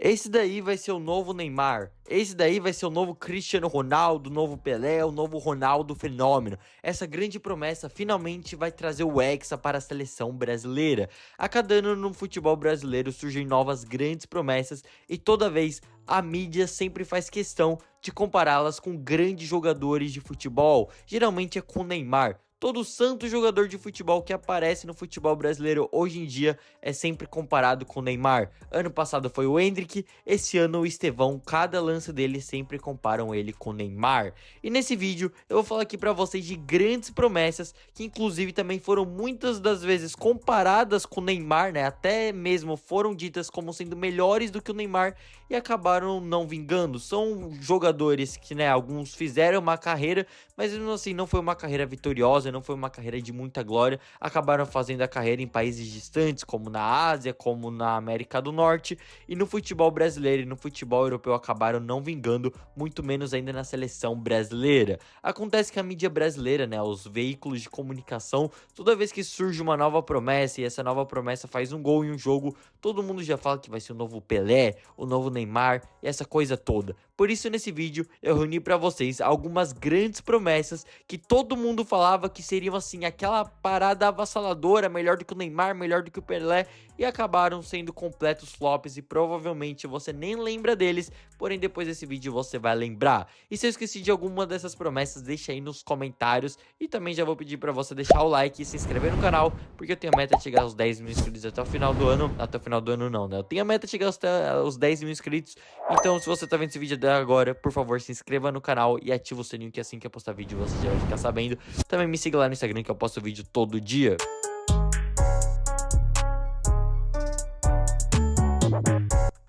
Esse daí vai ser o novo Neymar. Esse daí vai ser o novo Cristiano Ronaldo, o novo Pelé, o novo Ronaldo Fenômeno. Essa grande promessa finalmente vai trazer o Hexa para a seleção brasileira. A cada ano no futebol brasileiro surgem novas grandes promessas e toda vez a mídia sempre faz questão de compará-las com grandes jogadores de futebol. Geralmente é com o Neymar. Todo santo jogador de futebol que aparece no futebol brasileiro hoje em dia é sempre comparado com o Neymar. Ano passado foi o Endrick, esse ano o Estevão, cada lance dele sempre comparam ele com o Neymar. E nesse vídeo eu vou falar aqui pra vocês de grandes promessas que inclusive também foram muitas das vezes comparadas com o Neymar, né? Até mesmo foram ditas como sendo melhores do que o Neymar e acabaram não vingando. São jogadores que, né, alguns fizeram uma carreira, mas mesmo assim não foi uma carreira vitoriosa, não foi uma carreira de muita glória, acabaram fazendo a carreira em países distantes, como na Ásia, como na América do Norte, e no futebol brasileiro e no futebol europeu acabaram não vingando, muito menos ainda na seleção brasileira. Acontece que a mídia brasileira, né, os veículos de comunicação, toda vez que surge uma nova promessa e essa nova promessa faz um gol em um jogo, todo mundo já fala que vai ser o novo Pelé, o novo Neymar e essa coisa toda. Por isso nesse vídeo eu reuni para vocês algumas grandes promessas que todo mundo falava que seriam assim aquela parada avassaladora, melhor do que o Neymar, melhor do que o Pelé, e acabaram sendo completos flops e provavelmente você nem lembra deles, porém depois desse vídeo você vai lembrar. E se eu esqueci de alguma dessas promessas, deixa aí nos comentários, e também já vou pedir para você deixar o like e se inscrever no canal, porque eu tenho a meta de chegar aos 10 mil inscritos até o final do ano. Até o final do ano não, né? Eu tenho a meta de chegar aos 10 mil inscritos, então se você tá vendo esse vídeo até agora, por favor se inscreva no canal e ativa o sininho, que assim que eu postar vídeo você já vai ficar sabendo. Também me siga lá no Instagram que eu posto vídeo todo dia.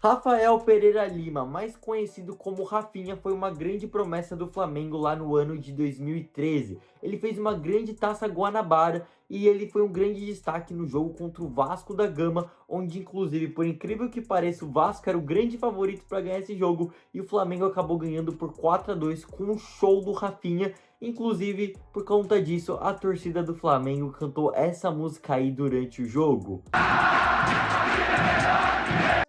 Rafael Pereira Lima, mais conhecido como Rafinha, foi uma grande promessa do Flamengo lá no ano de 2013. Ele fez uma grande Taça Guanabara e ele foi um grande destaque no jogo contra o Vasco da Gama, onde inclusive, por incrível que pareça, o Vasco era o grande favorito para ganhar esse jogo e o Flamengo acabou ganhando por 4-2 com um show do Rafinha. Inclusive, por conta disso, a torcida do Flamengo cantou essa música aí durante o jogo.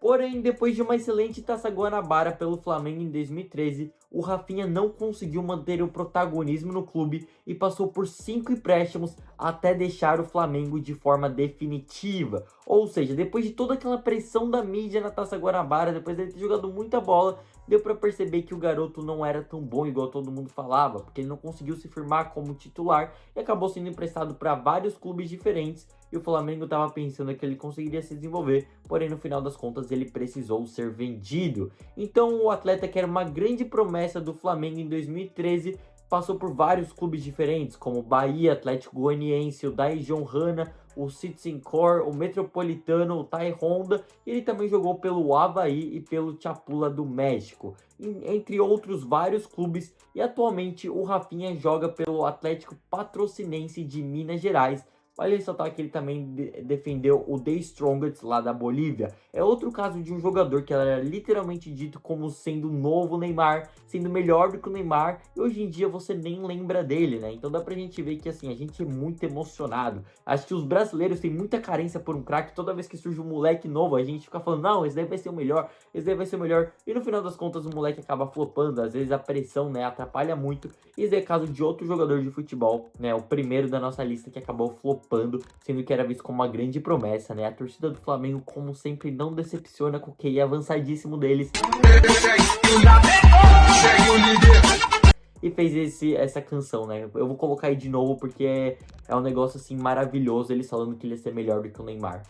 Porém, depois de uma excelente Taça Guanabara pelo Flamengo em 2013, o Rafinha não conseguiu manter o protagonismo no clube e passou por 5 empréstimos até deixar o Flamengo de forma definitiva. Ou seja, depois de toda aquela pressão da mídia na Taça Guanabara, depois dele ter jogado muita bola, deu para perceber que o garoto não era tão bom igual todo mundo falava, porque ele não conseguiu se firmar como titular e acabou sendo emprestado para vários clubes diferentes, e o Flamengo estava pensando que ele conseguiria se desenvolver, porém no final das contas ele precisou ser vendido. Então o atleta, que era uma grande promessa do Flamengo em 2013, passou por vários clubes diferentes, como Bahia, Atlético Goianiense, o Daejeon Hana, o Citizencore, o Metropolitano, o Tai Honda, e ele também jogou pelo Avaí e pelo Chapula do México, entre outros vários clubes, e atualmente o Rafinha joga pelo Atlético Patrocinense de Minas Gerais. Vale ressaltar que ele também defendeu o The Strongest lá da Bolívia. É outro caso de um jogador que era literalmente dito como sendo o novo Neymar, sendo melhor do que o Neymar, e hoje em dia você nem lembra dele, né? Então dá pra gente ver que assim, a gente é muito emocionado. Acho que os brasileiros têm muita carência por um craque. Toda vez que surge um moleque novo, a gente fica falando, não, esse daí vai ser o melhor, esse daí vai ser o melhor. E no final das contas o moleque acaba flopando, às vezes a pressão, né, atrapalha muito. E esse é o caso de outro jogador de futebol, né, o primeiro da nossa lista que acabou flopando, sendo que era visto como uma grande promessa, né? A torcida do Flamengo, como sempre, não decepciona com o QI avançadíssimo deles. E fez essa canção, né? Eu vou colocar aí de novo porque é um negócio assim maravilhoso, eles falando que ele ia ser melhor do que o Neymar.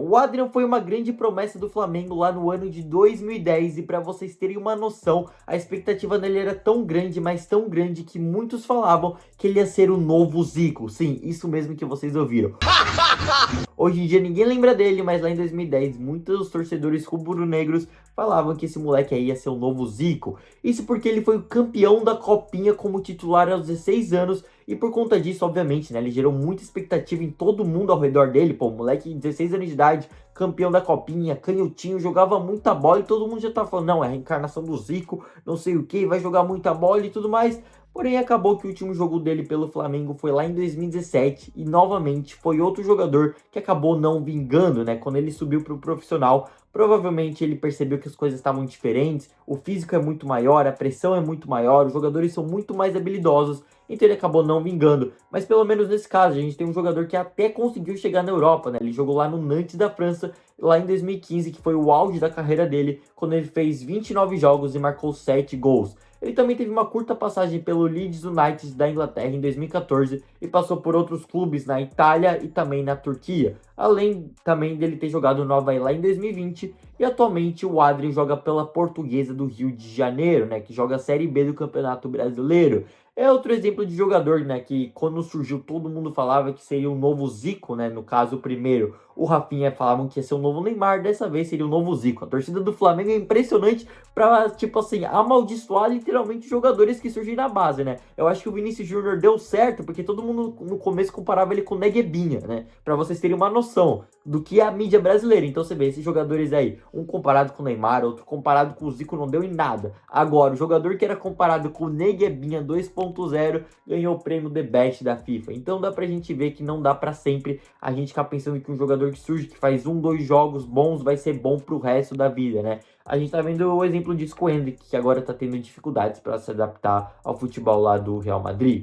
O Adrian foi uma grande promessa do Flamengo lá no ano de 2010, e para vocês terem uma noção, a expectativa nele era tão grande, mas tão grande, que muitos falavam que ele ia ser o novo Zico. Sim, isso mesmo que vocês ouviram. Hoje em dia ninguém lembra dele, mas lá em 2010 muitos torcedores rubro-negros falavam que esse moleque aí ia ser o novo Zico. Isso porque ele foi o campeão da Copinha como titular aos 16 anos, e por conta disso, obviamente, né, ele gerou muita expectativa em todo mundo ao redor dele. Pô, moleque de 16 anos de idade, campeão da Copinha, canhotinho, jogava muita bola e todo mundo já tá falando, não, é a reencarnação do Zico, não sei o que, vai jogar muita bola e tudo mais. Porém, acabou que o último jogo dele pelo Flamengo foi lá em 2017 e novamente foi outro jogador que acabou não vingando, né? Quando ele subiu para o profissional, provavelmente ele percebeu que as coisas estavam diferentes, o físico é muito maior, a pressão é muito maior, os jogadores são muito mais habilidosos, então ele acabou não vingando. Mas pelo menos nesse caso, a gente tem um jogador que até conseguiu chegar na Europa, né? Ele jogou lá no Nantes da França, lá em 2015, que foi o auge da carreira dele, quando ele fez 29 jogos e marcou 7 gols. Ele também teve uma curta passagem pelo Leeds United da Inglaterra em 2014 e passou por outros clubes na Itália e também na Turquia, além também dele ter jogado no Havaí lá em 2020 e atualmente o Adrien joga pela Portuguesa do Rio de Janeiro, né, que joga a Série B do Campeonato Brasileiro. É outro exemplo de jogador, né, que quando surgiu todo mundo falava que seria o novo Zico, né, no caso o primeiro, o Rafinha falavam que ia ser o novo Neymar, dessa vez seria o novo Zico. A torcida do Flamengo é impressionante pra, tipo assim, amaldiçoar literalmente jogadores que surgem na base, né? Eu acho que o Vinícius Júnior deu certo, porque todo mundo no começo comparava ele com o Neguebinha, né? Pra vocês terem uma noção do que é a mídia brasileira. Então você vê esses jogadores aí, um comparado com o Neymar, outro comparado com o Zico, não deu em nada. Agora, o jogador que era comparado com o Neguebinha 2.0 ganhou o prêmio The Best da FIFA. Então dá pra gente ver que não dá pra sempre a gente ficar pensando que um jogador que surge, que faz 2 jogos bons, vai ser bom pro resto da vida, né? A gente tá vendo o exemplo disso com o Endrick, que agora tá tendo dificuldades para se adaptar ao futebol lá do Real Madrid.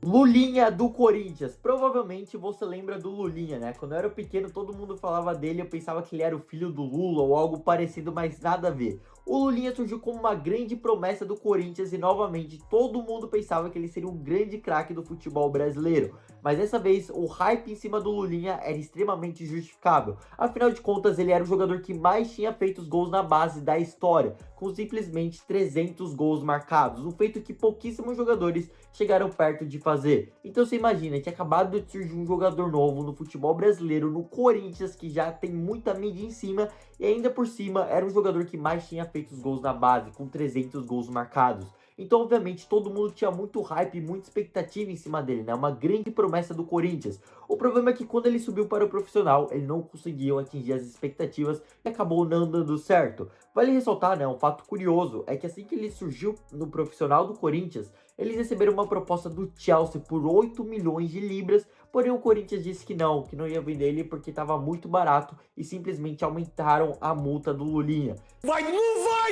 Lulinha do Corinthians. Provavelmente você lembra do Lulinha, né? Quando eu era pequeno, todo mundo falava dele, eu pensava que ele era o filho do Lula ou algo parecido, mas nada a ver. O Lulinha surgiu como uma grande promessa do Corinthians e novamente todo mundo pensava que ele seria um grande craque do futebol brasileiro. Mas dessa vez o hype em cima do Lulinha era extremamente justificável. Afinal de contas, ele era o jogador que mais tinha feito os gols na base da história, com simplesmente 300 gols marcados, um feito que pouquíssimos jogadores chegaram perto de fazer. Então você imagina que acabado de surgir um jogador novo no futebol brasileiro, no Corinthians, que já tem muita mídia em cima, e ainda por cima era um jogador que mais tinha feito os gols na base, com 300 gols marcados. Então, obviamente, todo mundo tinha muito hype e muita expectativa em cima dele, né? Uma grande promessa do Corinthians. O problema é que quando ele subiu para o profissional, ele não conseguiu atingir as expectativas e acabou não dando certo. Vale ressaltar, né? Um fato curioso é que assim que ele surgiu no profissional do Corinthians, eles receberam uma proposta do Chelsea por 8 milhões de libras, porém o Corinthians disse que não ia vender ele porque estava muito barato e simplesmente aumentaram a multa do Lulinha. Não vai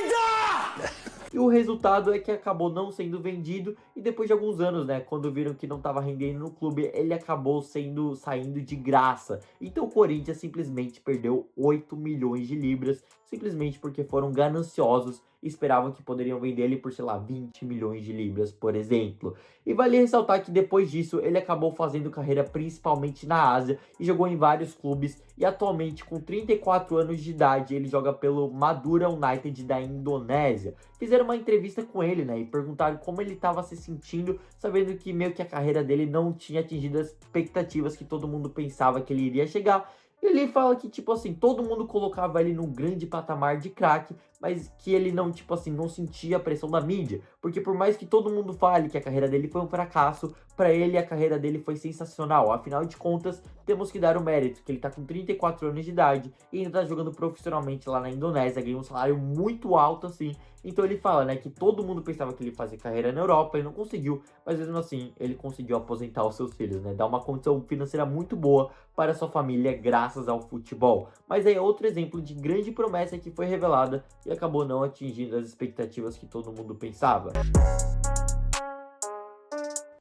dar! E o resultado é que acabou não sendo vendido e depois de alguns anos, né, quando viram que não estava rendendo no clube, ele acabou saindo de graça. Então o Corinthians simplesmente perdeu 8 milhões de libras, simplesmente porque foram gananciosos e esperavam que poderiam vender ele por, sei lá, 20 milhões de libras, por exemplo. E vale ressaltar que depois disso ele acabou fazendo carreira principalmente na Ásia e jogou em vários clubes e atualmente com 34 anos de idade ele joga pelo Madura United da Indonésia. Fizeram uma entrevista com ele, né, e perguntaram como ele estava se sentindo, sabendo que meio que a carreira dele não tinha atingido as expectativas que todo mundo pensava que ele iria chegar. E ele fala que, tipo assim, todo mundo colocava ele num grande patamar de craque, mas que ele não, tipo assim, não sentia a pressão da mídia. Porque por mais que todo mundo fale que a carreira dele foi um fracasso, pra ele a carreira dele foi sensacional. Afinal de contas, temos que dar o mérito, que ele tá com 34 anos de idade e ainda tá jogando profissionalmente lá na Indonésia, ganha um salário muito alto assim. Então ele fala, né, que todo mundo pensava que ele ia fazer carreira na Europa, ele não conseguiu, mas mesmo assim ele conseguiu aposentar os seus filhos, né, dar uma condição financeira muito boa para sua família graças ao futebol. Mas aí é outro exemplo de grande promessa que foi revelada e acabou não atingindo as expectativas que todo mundo pensava.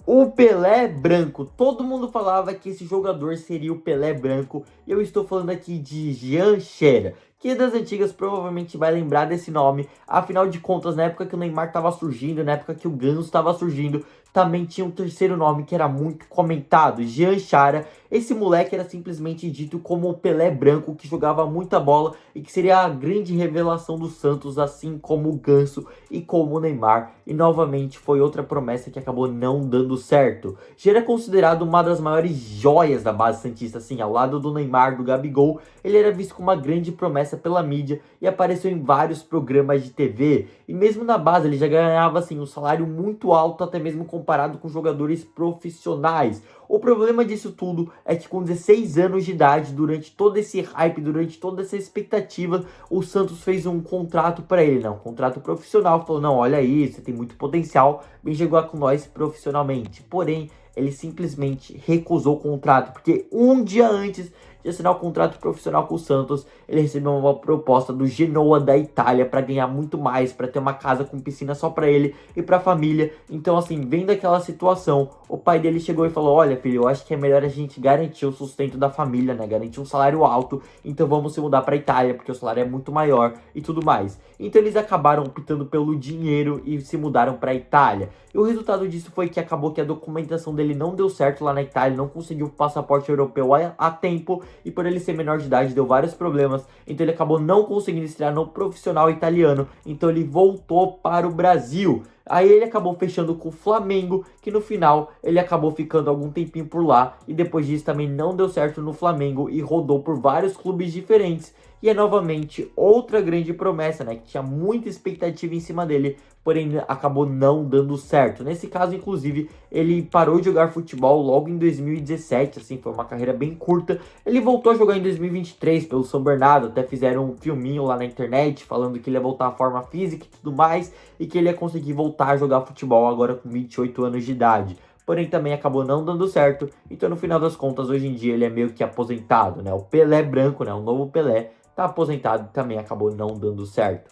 O Pelé Branco, todo mundo falava que esse jogador seria o Pelé Branco, e eu estou falando aqui de Jean Scherer. Quem é das antigas provavelmente vai lembrar desse nome, afinal de contas, na época que o Neymar estava surgindo, na época que o Ganso estava surgindo, também tinha um terceiro nome que era muito comentado, Jean Scherer. Esse moleque era simplesmente dito como o Pelé Branco, que jogava muita bola e que seria a grande revelação do Santos, assim como o Ganso e como o Neymar. E novamente foi outra promessa que acabou não dando certo. Scherer é considerado uma das maiores joias da base santista, assim, ao lado do Neymar, do Gabigol. Ele era visto como uma grande promessa pela mídia e apareceu em vários programas de TV. E mesmo na base ele já ganhava assim um salário muito alto, até mesmo comparado com jogadores profissionais. O problema disso tudo é que com 16 anos de idade, durante todo esse hype, durante toda essa expectativa, o Santos fez um contrato para ele, né? Um contrato profissional. Falou, não, olha aí, você tem muito potencial, vem jogar com nós profissionalmente. Porém, ele simplesmente recusou o contrato, porque um dia antes de assinar o contrato profissional com o Santos, ele recebeu uma proposta do Genoa da Itália para ganhar muito mais, para ter uma casa com piscina só para ele e para a família. Então, assim, vendo aquela situação, o pai dele chegou e falou: olha, filho, eu acho que é melhor a gente garantir o sustento da família, né? Garantir um salário alto, então vamos se mudar para a Itália, porque o salário é muito maior e tudo mais. Então eles acabaram optando pelo dinheiro e se mudaram para a Itália. E o resultado disso foi que acabou que a documentação dele não deu certo lá na Itália, não conseguiu o passaporte europeu a tempo, e por ele ser menor de idade deu vários problemas, então ele acabou não conseguindo estrear no profissional italiano, então ele voltou para o Brasil. Aí ele acabou fechando com o Flamengo, que no final ele acabou ficando algum tempinho por lá, e depois disso também não deu certo no Flamengo e rodou por vários clubes diferentes. E é novamente outra grande promessa, né, que tinha muita expectativa em cima dele, porém acabou não dando certo. Nesse caso, inclusive, ele parou de jogar futebol logo em 2017, assim, foi uma carreira bem curta. Ele voltou a jogar em 2023 pelo São Bernardo, até fizeram um filminho lá na internet falando que ele ia voltar à forma física e tudo mais, e que ele ia conseguir voltar a jogar futebol agora com 28 anos de idade. Porém também acabou não dando certo, então no final das contas hoje em dia ele é meio que aposentado, né? O Pelé branco, né? O novo Pelé tá aposentado e também acabou não dando certo.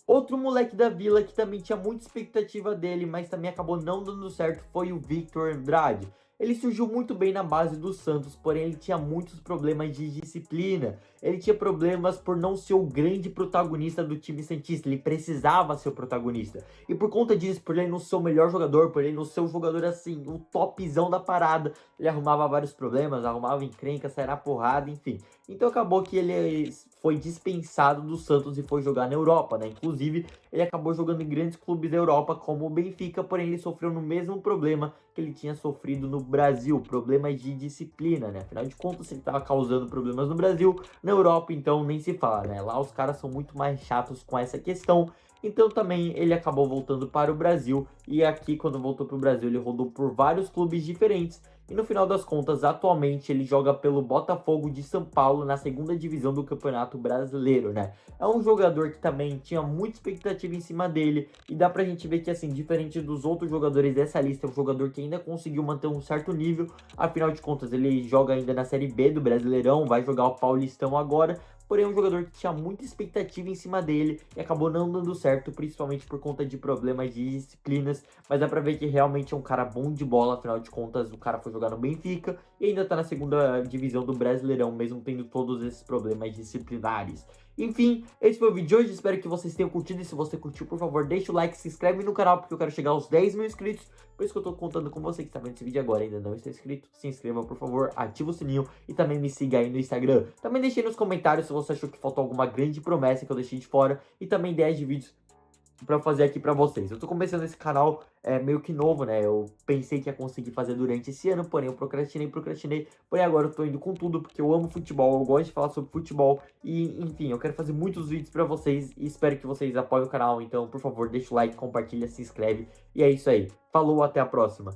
Outro moleque da Vila que também tinha muita expectativa dele, mas também acabou não dando certo, foi o Victor Andrade. Ele surgiu muito bem na base do Santos, porém ele tinha muitos problemas de disciplina. Ele tinha problemas por não ser o grande protagonista do time santista. Ele precisava ser o protagonista. E por conta disso, por ele não ser o melhor jogador, por ele não ser o jogador assim, o topzão da parada, ele arrumava vários problemas, arrumava encrenca, saía na porrada, enfim. Então acabou que ele foi dispensado do Santos e foi jogar na Europa, né? Inclusive, ele acabou jogando em grandes clubes da Europa, como o Benfica, porém ele sofreu no mesmo problema que ele tinha sofrido no Brasil, problemas de disciplina, né? Afinal de contas, ele estava causando problemas no Brasil, na Europa, então nem se fala, né? Lá os caras são muito mais chatos com essa questão. Então também ele acabou voltando para o Brasil, e aqui quando voltou para o Brasil ele rodou por vários clubes diferentes, e no final das contas atualmente ele joga pelo Botafogo de São Paulo na segunda divisão do Campeonato Brasileiro, né? É um jogador que também tinha muita expectativa em cima dele, e dá pra gente ver que assim, diferente dos outros jogadores dessa lista, é um jogador que ainda conseguiu manter um certo nível, afinal de contas ele joga ainda na Série B do Brasileirão, vai jogar o Paulistão agora. Porém, é um jogador que tinha muita expectativa em cima dele e acabou não dando certo, principalmente por conta de problemas de disciplinas. Mas dá pra ver que realmente é um cara bom de bola, afinal de contas, o cara foi jogar no Benfica e ainda tá na segunda divisão do Brasileirão, mesmo tendo todos esses problemas disciplinares. Enfim, esse foi o vídeo de hoje, espero que vocês tenham curtido, e se você curtiu, por favor, deixa o like, se inscreve no canal, porque eu quero chegar aos 10 mil inscritos, por isso que eu tô contando com você que está vendo esse vídeo agora e ainda não está inscrito, se inscreva, por favor, ativa o sininho e também me siga aí no Instagram. Também deixe nos comentários se você achou que faltou alguma grande promessa que eu deixei de fora, e também ideias de vídeos pra fazer aqui pra vocês. Eu tô começando esse canal meio que novo, né? Eu pensei que ia conseguir fazer durante esse ano, porém eu procrastinei. Porém agora eu tô indo com tudo, porque eu amo futebol, eu gosto de falar sobre futebol. E, enfim, eu quero fazer muitos vídeos pra vocês e espero que vocês apoiem o canal. Então, por favor, deixa o like, compartilha, se inscreve. E é isso aí. Falou, até a próxima.